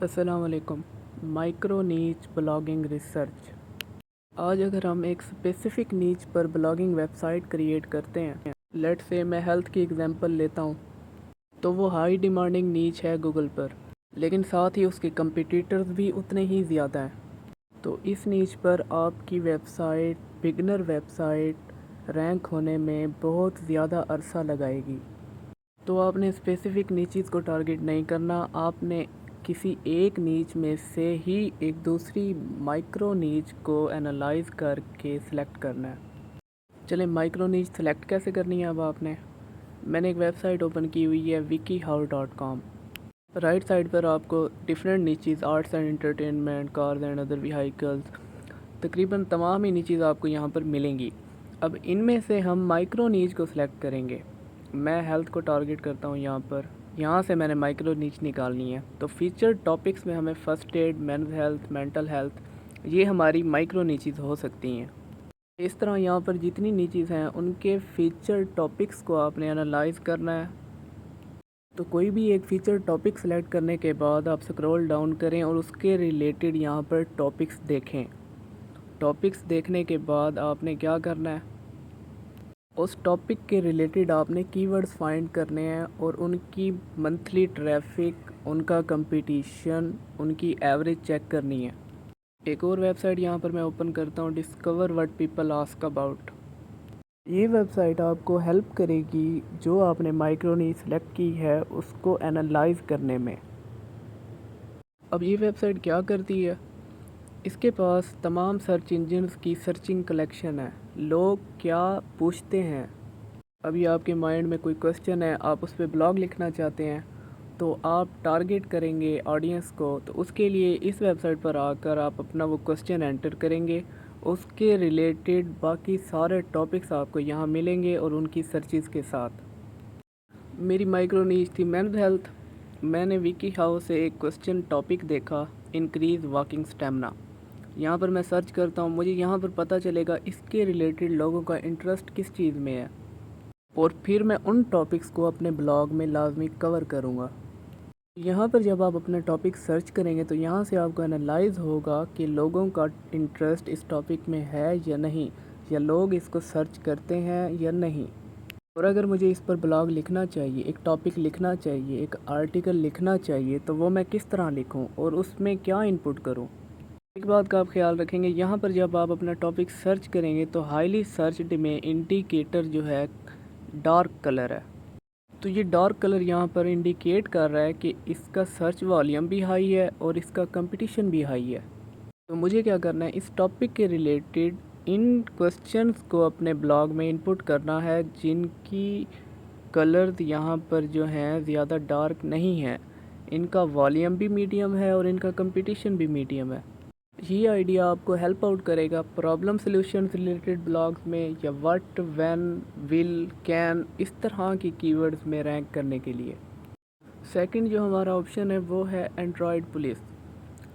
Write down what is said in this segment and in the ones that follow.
अस्सलाम वालेकुम। माइक्रो नीच ब्लॉगिंग रिसर्च। आज अगर हम एक स्पेसिफ़िक नीच पर ब्लॉगिंग वेबसाइट क्रिएट करते हैं, लेट्स से मैं हेल्थ की एग्जांपल लेता हूँ, तो वो हाई डिमांडिंग नीच है गूगल पर, लेकिन साथ ही उसके कंपटीटर्स भी उतने ही ज़्यादा हैं। तो इस नीच पर आपकी वेबसाइट, बिगनर वेबसाइट, रैंक होने में बहुत ज़्यादा अरसा लगाएगी। तो आपने स्पेसिफ़िक नीचेस को टारगेट नहीं करना, आपने किसी एक नीच में से ही एक दूसरी माइक्रो नीच को एनालाइज करके सिलेक्ट करना है। चलें, माइक्रो नीच सेलेक्ट कैसे करनी है। अब मैंने एक वेबसाइट ओपन की हुई है wikihow.com। राइट साइड पर आपको different niches, arts and entertainment, cars and other vehicles, तकरीबन तमाम ही नीचेस आपको यहाँ पर मिलेंगी। अब इनमें से हम माइक्रो नीच को सिलेक्ट करेंगे। मैं हेल्थ को टारगेट करता हूँ यहाँ से मैंने माइक्रो नीच निकालनी है। तो फीचर टॉपिक्स में हमें first aid, men's health, mental health, ये हमारी माइक्रो नीचेस हो सकती हैं। इस तरह यहाँ पर जितनी नीचेस हैं उनके फ़ीचर टॉपिक्स को आपने एनालाइज करना है। तो कोई भी एक फ़ीचर टॉपिक सेलेक्ट करने के बाद आप स्क्रॉल डाउन करें और उसके रिलेटेड यहाँ पर टॉपिक्स देखें। टॉपिक्स देखने के बाद आपने क्या करना है, उस टॉपिक के रिलेटेड आपने कीवर्ड्स फाइंड करने हैं और उनकी मंथली ट्रैफिक, उनका कंपटीशन, उनकी एवरेज चेक करनी है। एक और वेबसाइट यहाँ पर मैं ओपन करता हूँ, discover what people ask about. ये वेबसाइट आपको हेल्प करेगी जो आपने माइक्रो नीच सेलेक्ट की है उसको एनालाइज करने में। अब ये वेबसाइट क्या करती है, इसके पास तमाम सर्च इंजन्स की सर्चिंग कलेक्शन है। लोग क्या पूछते हैं, अभी आपके माइंड में कोई क्वेश्चन है, आप उस पर ब्लॉग लिखना चाहते हैं, तो आप टारगेट करेंगे ऑडियंस को। तो उसके लिए इस वेबसाइट पर आकर आप अपना वो क्वेश्चन एंटर करेंगे, उसके रिलेटेड बाकी सारे टॉपिक्स आपको यहाँ मिलेंगे और उनकी सर्चेस के साथ। मेरी माइक्रो नीच थी मेंस हेल्थ। मैंने विकी हाउ से एक क्वेश्चन टॉपिक देखा, इंक्रीज़ वॉकिंग स्टेमिना। यहाँ पर मैं सर्च करता हूँ, मुझे यहाँ पर पता चलेगा इसके रिलेटेड लोगों का इंटरेस्ट किस चीज़ में है, और फिर मैं उन टॉपिक्स को अपने ब्लॉग में लाजमी कवर करूँगा। यहाँ पर जब आप अपना टॉपिक सर्च करेंगे तो यहाँ से आपको एनालाइज होगा कि लोगों का इंटरेस्ट इस टॉपिक में है या नहीं, या लोग इसको सर्च करते हैं या नहीं। और अगर मुझे इस पर ब्लॉग लिखना चाहिए, एक टॉपिक लिखना चाहिए, एक आर्टिकल लिखना चाहिए, तो वो मैं किस तरह लिखूँ और उसमें क्या इनपुट करूँ। एक बात का आप ख्याल रखेंगे, यहाँ पर जब आप अपना टॉपिक सर्च करेंगे तो हाईली सर्चड में इंडिकेटर जो है डार्क कलर है। तो ये डार्क कलर यहाँ पर इंडिकेट कर रहा है कि इसका सर्च वॉल्यूम भी हाई है और इसका कंपटीशन भी हाई है। तो मुझे क्या करना है, इस टॉपिक के रिलेटेड इन क्वेश्चंस को अपने ब्लॉग में इनपुट करना है जिनकी कलर्स यहाँ पर जो हैं ज़्यादा डार्क नहीं है, इनका वॉल्यूम भी मीडियम है और इनका कंपटीशन भी मीडियम है। ये आइडिया आपको हेल्प आउट करेगा प्रॉब्लम सॉल्यूशन रिलेटेड ब्लॉग्स में, या व्हाट, व्हेन, विल, कैन, इस तरह की कीवर्ड्स में रैंक करने के लिए। सेकंड जो हमारा ऑप्शन है वो है एंड्रॉयड पुलिस।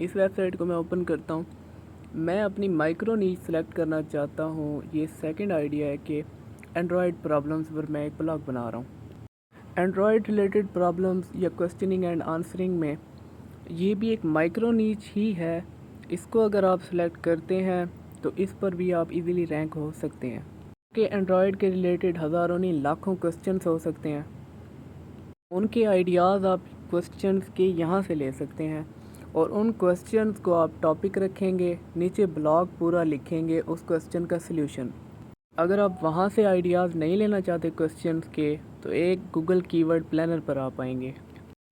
इस वेबसाइट को मैं ओपन करता हूँ। मैं अपनी माइक्रो नीच सेलेक्ट करना चाहता हूँ। ये सेकंड आइडिया है कि एंड्रॉयड प्रॉब्लम्स पर मैं एक ब्लॉग बना रहा हूँ। एंड्रॉयड रिलेटेड प्रॉब्लम्स या क्वेश्चनिंग एंड आंसरिंग में ये भी एक माइक्रो नीच ही है। इसको अगर आप सेलेक्ट करते हैं तो इस पर भी आप इजीली रैंक हो सकते हैं, कि एंड्रॉयड के रिलेटेड हज़ारों नहीं लाखों क्वेश्चंस हो सकते हैं। उनके आइडियाज़ आप क्वेश्चंस के यहाँ से ले सकते हैं और उन क्वेश्चंस को आप टॉपिक रखेंगे, नीचे ब्लॉग पूरा लिखेंगे उस क्वेश्चन का सल्यूशन। अगर आप वहाँ से आइडियाज़ नहीं लेना चाहते क्वेश्चंस के, तो एक गूगल कीवर्ड प्लानर पर आप आएंगे।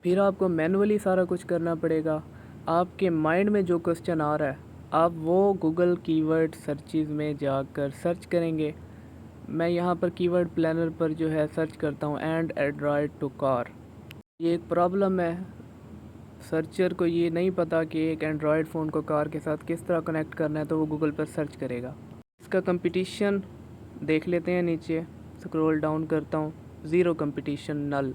फिर आपको मैनुअली सारा कुछ करना पड़ेगा। आपके माइंड में जो क्वेश्चन आ रहा है आप वो गूगल कीवर्ड सर्चेज़ में जाकर सर्च करेंगे। मैं यहाँ पर कीवर्ड प्लानर पर जो है सर्च करता हूँ एंड एंड्रॉयड टू कार। ये एक प्रॉब्लम है, सर्चर को ये नहीं पता कि एक एंड्रॉयड फ़ोन को कार के साथ किस तरह कनेक्ट करना है, तो वो गूगल पर सर्च करेगा। इसका कंपटीशन देख लेते हैं, नीचे स्क्रॉल डाउन करता हूँ, zero competition, null,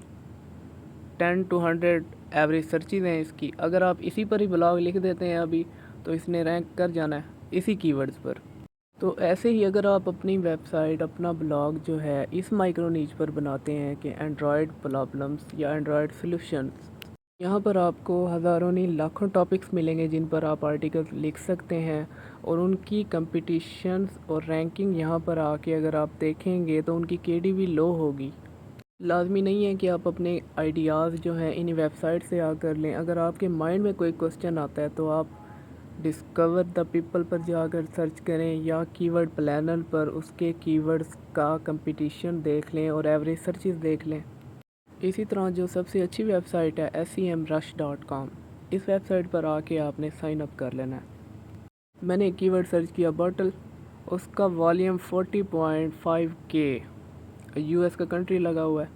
10 to 100 average searches हैं इसकी। अगर आप इसी पर ही ब्लॉग लिख देते हैं अभी, तो इसने रैंक कर जाना है इसी कीवर्ड्स पर। तो ऐसे ही अगर आप अपनी वेबसाइट, अपना ब्लॉग जो है इस माइक्रो नीच पर बनाते हैं कि एंड्रॉयड प्रॉब्लम्स या एंड्रॉयड सॉल्यूशंस, यहाँ पर आपको हज़ारों नहीं लाखों टॉपिक्स मिलेंगे जिन पर आप आर्टिकल्स लिख सकते हैं, और उनकी कंपटीशंस और रैंकिंग यहाँ पर आके अगर आप देखेंगे तो उनकी केडीवी लो होगी। लाजमी नहीं है कि आप अपने आइडियाज़ जो हैं इन वेबसाइट से आकर लें। अगर आपके माइंड में कोई क्वेश्चन आता है तो आप डिस्कवर द पीपल पर जाकर सर्च करें, या कीवर्ड प्लानर पर उसके कीवर्ड्स का कंपटीशन देख लें और एवरेज सर्चेस देख लें। इसी तरह जो सबसे अच्छी वेबसाइट है semrush.com, इस वेबसाइट पर आके आपने साइन अप कर लेना है। मैंने कीवर्ड सर्च किया बॉटल, उसका वॉल्यूम 40.5K यूएस का कंट्री लगा हुआ है।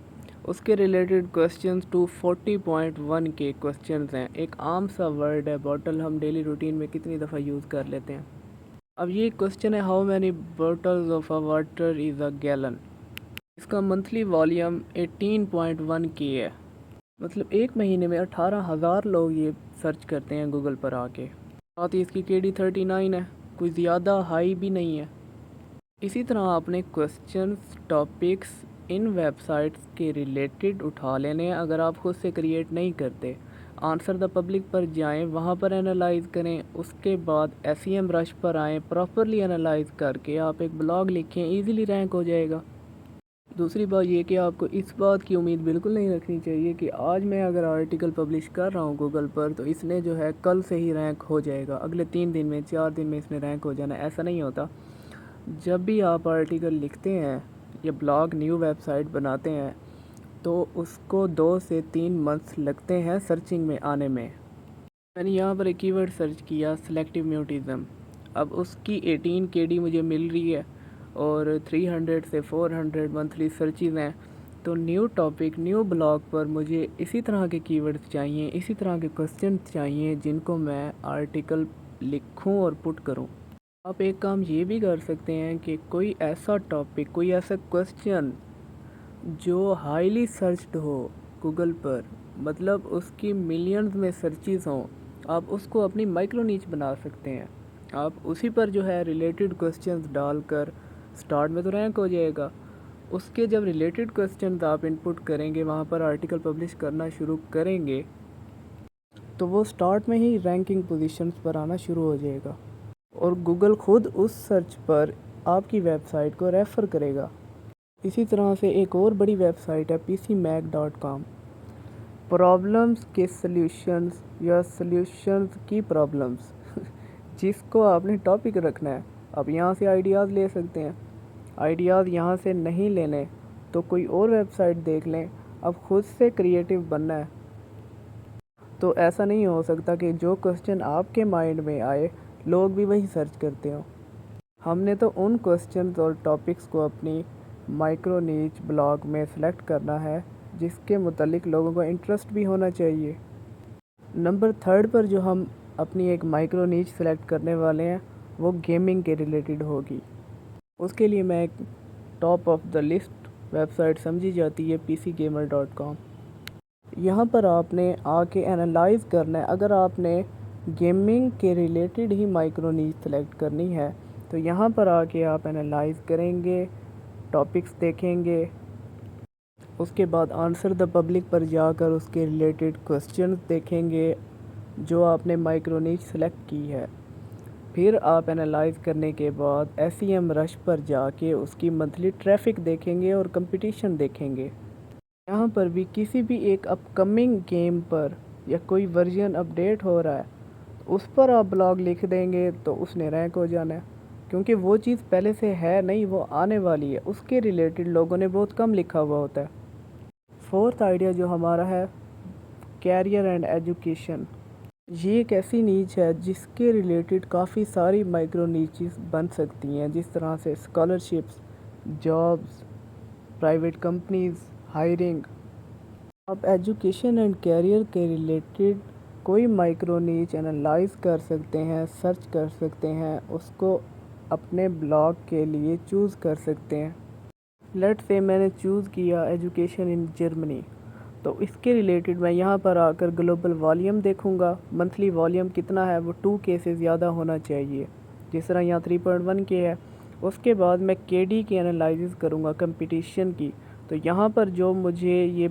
उसके रिलेटेड क्वेश्चंस 240.1K क्वेश्चंस हैं। एक आम सा वर्ड है बॉटल, हम डेली रूटीन में कितनी दफ़ा यूज़ कर लेते हैं। अब ये क्वेश्चन है, how many bottles of a water is a gallon. इसका मंथली वॉल्यूम 18.1K है। मतलब एक महीने में 18,000 लोग ये सर्च करते हैं गूगल पर आके। साथ ही इसकी केडी 39 है, कोई ज़्यादा हाई भी नहीं है। इसी तरह आपने क्वेश्चंस टॉपिक्स इन वेबसाइट्स के रिलेटेड उठा लेने हैं। अगर आप खुद से क्रिएट नहीं करते, आंसर द पब्लिक पर जाएं, वहाँ पर एनालाइज करें। उसके बाद SEMrush पर आएँ, प्रॉपरली एनालाइज करके आप एक ब्लॉग लिखें, इजीली रैंक हो जाएगा। दूसरी बात ये कि आपको इस बात की उम्मीद बिल्कुल नहीं रखनी चाहिए कि आज मैं अगर आर्टिकल पब्लिश कर रहा हूँ गूगल पर तो इसने जो है कल से ही रैंक हो जाएगा, अगले 3 दिन में 4 दिन में इसने रैंक हो जाना। ऐसा नहीं होता। जब भी आप आर्टिकल लिखते हैं या ब्लॉग न्यू वेबसाइट बनाते हैं तो उसको 2 से 3 मंथ्स लगते हैं सर्चिंग में आने में। मैंने यहाँ पर एक कीवर्ड सर्च किया, सिलेक्टिव म्यूटिज़म। अब उसकी 18 KD मुझे मिल रही है और 300 से 400 मंथली सर्चेज़ हैं। तो न्यू टॉपिक न्यू ब्लॉग पर मुझे इसी तरह के कीवर्ड्स चाहिए, इसी तरह के क्वेश्चन चाहिए जिनको मैं आर्टिकल लिखूं और पुट करूं। आप एक काम ये भी कर सकते हैं कि कोई ऐसा टॉपिक, कोई ऐसा क्वेश्चन जो हाईली सर्च्ड हो गूगल पर, मतलब उसकी मिलियंस में सर्चेस हों, आप उसको अपनी माइक्रो नीच बना सकते हैं। आप उसी पर जो है रिलेटेड क्वेश्चंस डालकर, स्टार्ट में तो रैंक हो जाएगा, उसके जब रिलेटेड क्वेश्चंस आप इनपुट करेंगे, वहाँ पर आर्टिकल पब्लिश करना शुरू करेंगे तो वो स्टार्ट में ही रैंकिंग पोजीशंस पर आना शुरू हो जाएगा और गूगल खुद उस सर्च पर आपकी वेबसाइट को रेफ़र करेगा। इसी तरह से एक और बड़ी वेबसाइट है PCMag.com। प्रॉब्लम्स के सल्यूशंस या सल्यूशंस की प्रॉब्लम्स जिसको आपने टॉपिक रखना है, आप यहाँ से आइडियाज़ ले सकते हैं। आइडियाज़ यहाँ से नहीं लेने तो कोई और वेबसाइट देख लें। अब खुद से क्रिएटिव बनना है तो ऐसा नहीं हो सकता कि जो क्वेश्चन आपके माइंड में आए लोग भी वही सर्च करते हो। हमने तो उन क्वेश्चंस और टॉपिक्स को अपनी माइक्रो नीच ब्लॉग में सेलेक्ट करना है जिसके मुतालिक लोगों को इंटरेस्ट भी होना चाहिए। नंबर 3 पर जो हम अपनी एक माइक्रो नीच सेलेक्ट करने वाले हैं वो गेमिंग के रिलेटेड होगी। उसके लिए मैं एक top of the list website समझी जाती है PCgamer.com। यहाँ पर आपने आके एनालाइज़ करना है। अगर आपने गेमिंग के रिलेटेड ही माइक्रो नीच सेलेक्ट करनी है तो यहाँ पर आके आप एनालाइज़ करेंगे, टॉपिक्स देखेंगे, उसके बाद आंसर द पब्लिक पर जाकर उसके रिलेटेड क्वेश्चंस देखेंगे जो आपने माइक्रो नीच सेलेक्ट की है। फिर आप एनालाइज़ करने के बाद SEMrush पर जाके उसकी मंथली ट्रैफिक देखेंगे और कंपटीशन देखेंगे। यहाँ पर भी किसी भी एक अपकमिंग गेम पर या कोई वर्जन अपडेट हो रहा है उस पर आप ब्लॉग लिख देंगे तो उसने रैंक हो जाना है, क्योंकि वो चीज़ पहले से है नहीं, वो आने वाली है। उसके रिलेटेड लोगों ने बहुत कम लिखा हुआ होता है। 4th आइडिया जो हमारा है, कैरियर एंड एजुकेशन। ये एक ऐसी नीच है जिसके रिलेटेड काफ़ी सारी माइक्रो नीचेस बन सकती हैं, जिस तरह से scholarships, jobs, private companies, hiring. आप एजुकेशन एंड कैरियर के रिलेटेड कोई माइक्रो नीच एनालाइज कर सकते हैं, सर्च कर सकते हैं, उसको अपने ब्लॉग के लिए चूज़ कर सकते हैं। लेट्स से मैंने चूज़ किया एजुकेशन इन जर्मनी, तो इसके रिलेटेड मैं यहाँ पर आकर ग्लोबल वॉल्यूम देखूँगा। मंथली वॉल्यूम कितना है, वो 2K से ज़्यादा होना चाहिए, जिस तरह यहाँ 3.1K है। उसके बाद मैं KD की एनालिसिस करूँगा कंपटीशन की। तो यहाँ पर जो मुझे ये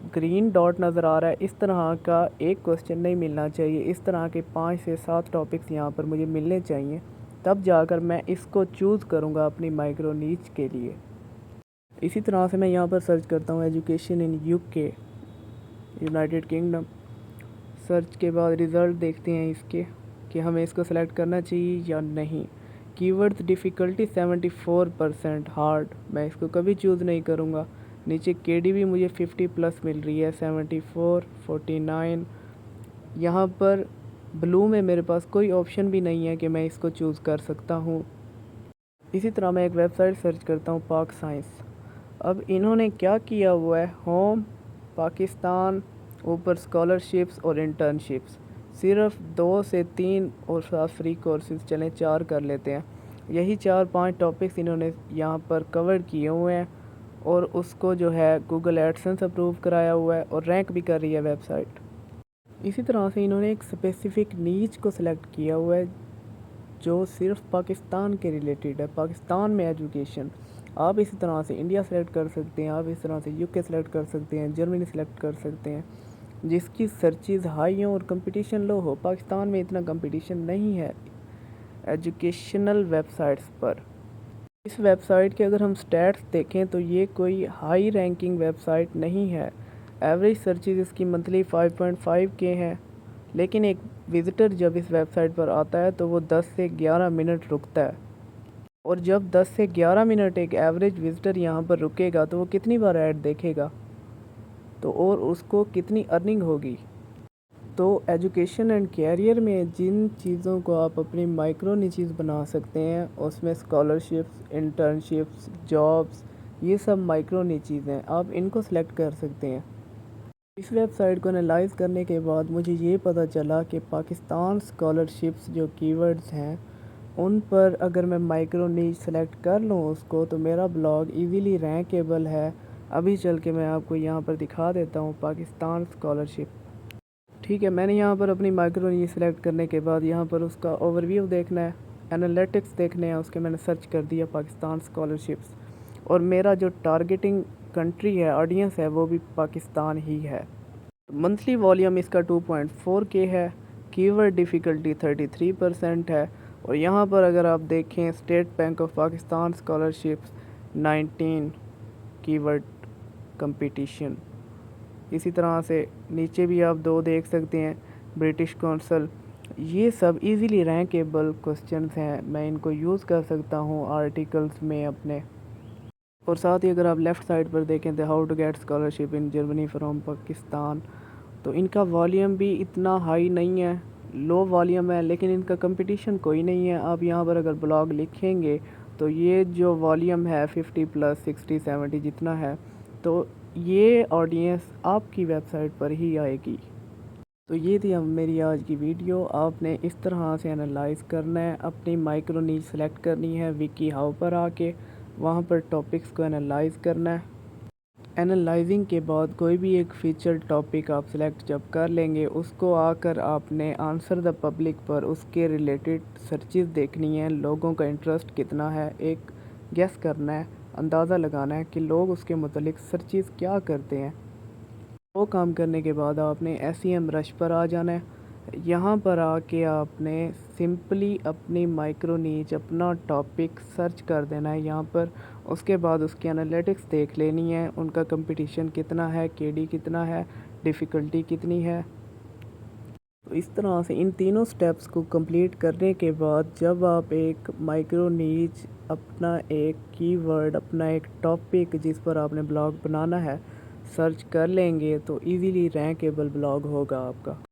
گرین ڈاٹ نظر آ رہا ہے، اس طرح کا ایک کوسچن نہیں ملنا چاہیے، اس طرح کے 5 سے 7 ٹاپکس یہاں پر مجھے ملنے چاہیے، تب جا کر میں اس کو چوز کروں گا اپنی مائکرو نیچ کے لیے۔ اسی طرح سے میں یہاں پر سرچ کرتا ہوں ایجوکیشن ان UK یونائٹڈ کنگڈم۔ سرچ کے بعد ریزلٹ دیکھتے ہیں اس کے کہ ہمیں اس کو سلیکٹ کرنا چاہیے یا نہیں۔ کی ورڈ ڈیفیکلٹی 74% ہارڈ، میں اس کو کبھی چوز نہیں کروں گا۔ نیچے KDB مجھے 50+ مل رہی ہے، 74 49۔ یہاں پر بلو میں میرے پاس کوئی آپشن بھی نہیں ہے کہ میں اس کو چوز کر سکتا ہوں۔ اسی طرح میں ایک ویب سائٹ سرچ کرتا ہوں پاک سائنس۔ اب انہوں نے کیا کیا ہوا ہے، ہوم پاکستان، اوپر اسکالرشپس اور انٹرنشپس، صرف 2 سے 3 اور ساتھ فری کورسز، چلیں 4 کر لیتے ہیں۔ یہی 4-5 ٹاپکس انہوں نے یہاں پر کور کیے ہوئے ہیں اور اس کو جو ہے گوگل ایڈسنس اپروو کرایا ہوا ہے اور رینک بھی کر رہی ہے ویب سائٹ۔ اسی طرح سے انہوں نے ایک اسپیسیفک نیچ کو سلیکٹ کیا ہوا ہے جو صرف پاکستان کے ریلیٹڈ ہے، پاکستان میں ایجوکیشن۔ آپ اسی طرح سے انڈیا سلیکٹ کر سکتے ہیں، آپ اس طرح سے UK سلیکٹ کر سکتے ہیں، جرمنی سلیکٹ کر سکتے ہیں، جس کی سرچز ہائی ہوں اور کمپٹیشن لو ہو۔ پاکستان میں اتنا کمپٹیشن نہیں ہے ایجوکیشنل ویب سائٹس پر۔ اس ویب سائٹ کے اگر ہم سٹیٹس دیکھیں تو یہ کوئی ہائی رینکنگ ویب سائٹ نہیں ہے۔ ایوریج سرچز اس کی منتھلی 5.5K ہے، لیکن ایک وزٹر جب اس ویب سائٹ پر آتا ہے تو وہ 10 سے 11 منٹ رکتا ہے، اور جب 10 سے 11 منٹ ایک ایوریج وزٹر یہاں پر رکے گا تو وہ کتنی بار ایڈ دیکھے گا تو اور اس کو کتنی ارننگ ہوگی۔ تو ایجوکیشن اینڈ کیریئر میں جن چیزوں کو آپ اپنی مائکرو نیچز بنا سکتے ہیں اس میں اسکالرشپس، انٹرنشپس، جابس، یہ سب مائکرو نیچز ہیں، آپ ان کو سلیکٹ کر سکتے ہیں۔ اس ویب سائٹ کو انالائز کرنے کے بعد مجھے یہ پتہ چلا کہ پاکستان اسکالرشپس جو کی ورڈز ہیں ان پر اگر میں مائکرو نیچ سلیکٹ کر لوں اس کو تو میرا بلاگ ایزیلی رینکیبل ہے۔ ابھی چل کے میں آپ کو یہاں پر دکھا دیتا ہوں پاکستان اسکالرشپ۔ ٹھیک ہے، میں نے یہاں پر اپنی مائکرو نیچ سلیکٹ کرنے کے بعد یہاں پر اس کا اوور ویو دیکھنا ہے، انالیٹکس دیکھنے ہیں، اس کے میں نے سرچ کر دیا پاکستان اسکالرشپس، اور میرا جو ٹارگیٹنگ کنٹری ہے، آڈینس ہے، وہ بھی پاکستان ہی ہے۔ منتھلی والیوم اس کا 2.4K ہے، کی ورڈ ڈیفیکلٹی 33% ہے، اور یہاں پر اگر آپ دیکھیں state bank of Pakistan scholarships 19 کی ورڈ کمپٹیشن۔ اسی طرح سے نیچے بھی آپ 2 دیکھ سکتے ہیں، برٹش کونسل۔ یہ سب ایزیلی رینکیبل کوسچنز ہیں، میں ان کو یوز کر سکتا ہوں آرٹیکلز میں اپنے۔ اور ساتھ ہی اگر آپ لیفٹ سائڈ پر دیکھیں تو how to get scholarship in Germany from Pakistan, تو ان کا والیوم بھی اتنا ہائی نہیں ہے، لو والیوم ہے، لیکن ان کا کمپٹیشن کوئی نہیں ہے۔ آپ یہاں پر اگر بلاگ لکھیں گے تو یہ جو والیوم ہے 50+، 60 70 جتنا ہے، تو یہ آڈینس آپ کی ویب سائٹ پر ہی آئے گی۔ تو یہ تھی میری آج کی ویڈیو۔ آپ نے اس طرح سے انالائز کرنا ہے، اپنی مائکرو نیچ سلیکٹ کرنی ہے، وکی ہاؤ پر آ کے وہاں پر ٹاپکس کو انالائز کرنا ہے۔ انالائزنگ کے بعد کوئی بھی ایک فیچر ٹاپک آپ سلیکٹ جب کر لیں گے اس کو آ کر آپ نے آنسر دا پبلک پر اس کے ریلیٹڈ سرچز دیکھنی ہیں، لوگوں کا انٹرسٹ کتنا ہے، ایک گیس کرنا ہے، اندازہ لگانا ہے کہ لوگ اس کے متعلق سرچز کیا کرتے ہیں۔ وہ کام کرنے کے بعد آپ نے SEM رش پر آ جانا ہے، یہاں پر آ کے آپ نے سمپلی اپنی مائکرو نیچ، اپنا ٹاپک سرچ کر دینا ہے یہاں پر، اس کے بعد اس کی انالیٹکس دیکھ لینی ہے، ان کا کمپٹیشن کتنا ہے، KD کتنا ہے، ڈیفیکلٹی کتنی ہے۔ تو اس طرح سے ان تینوں سٹیپس کو کمپلیٹ کرنے کے بعد جب آپ ایک مائکرو نیچ، اپنا ایک کی ورڈ، اپنا ایک ٹاپک جس پر آپ نے بلاگ بنانا ہے سرچ کر لیں گے تو ایزیلی رینکیبل بلاگ ہوگا آپ کا۔